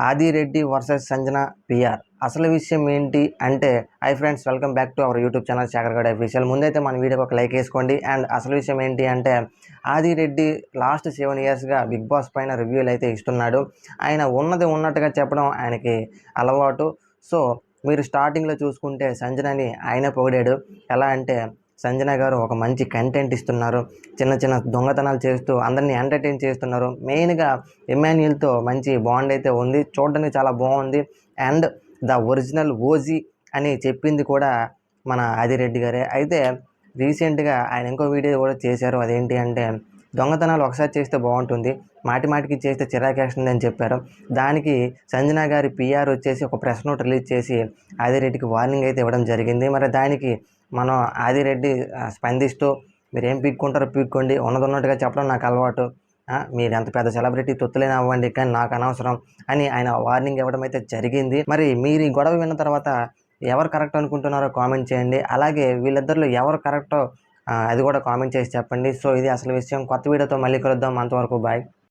Adireddy versus Sanjana PR. అసలు విషయం ఏంటి అంటే, hi friends, welcome back to our YouTube channel Shekhar official. ముందైతే మన వీడియోకి ఒక లైక్ వేసుకోండి. అండ్ అసలు విషయం ఏంటి అంటే, ఆదిరెడ్డి లాస్ట్ 7 ఇయర్స్గా బిగ్ బాస్ పైన రివ్యూలు అయితే ఇస్తున్నాడు. ఆయన ఉన్నది ఉన్నట్టుగా చెప్పడం ఆయనకి అలవాటు. సో మీరు స్టార్టింగ్లో చూసుకుంటే సంజనని ఆయనే పొగిడాడు. ఎలా అంటే, సంజన గారు ఒక మంచి కంటెంట్ ఇస్తున్నారు, చిన్న చిన్న దొంగతనాలు చేస్తూ అందరినీ ఎంటర్టైన్ చేస్తున్నారు. మెయిన్గా ఎమాన్యుయల్తో మంచి బాండ్ అయితే ఉంది, చూడడానికి చాలా బాగుంది. అండ్ ద ఒరిజినల్ ఓజీ అని చెప్పింది కూడా మన ఆదిరెడ్డి గారే. అయితే రీసెంట్గా ఆయన ఇంకో వీడియో కూడా చేశారు. అదేంటి అంటే, దొంగతనాలు ఒకసారి చేస్తే బాగుంటుంది, మాటి మాటికి చేస్తే చిరాకేస్తుంది అని చెప్పారు. దానికి సంజన గారి పిఆర్ వచ్చేసి ఒక ప్రెస్ నోట్ రిలీజ్ చేసి ఆదిరెడ్డికి వార్నింగ్ అయితే ఇవ్వడం జరిగింది. మరి దానికి మనం ఆదిరెడ్డి స్పందిస్తూ, మీరు ఏం పీక్కుంటారో పీక్కోండి, ఉన్నట్టుగా చెప్పడం నాకు అలవాటు, మీరు ఎంత పెద్ద సెలబ్రిటీ తొత్తులేని అవ్వండి, కానీ నాకు అనవసరం అని ఆయన వార్నింగ్ ఇవ్వడం అయితే జరిగింది. మరి మీరు ఈ గొడవ విన్న తర్వాత ఎవరు కరెక్ట్ అనుకుంటున్నారో కామెంట్ చేయండి. అలాగే వీళ్ళిద్దరిలో ఎవరు కరెక్టో అది కూడా కామెంట్ చేసి చెప్పండి. సో ఇది అసలు విషయం. కొత్త వీడియోతో మళ్ళీ కలుద్దాం. అంతవరకు బాయ్.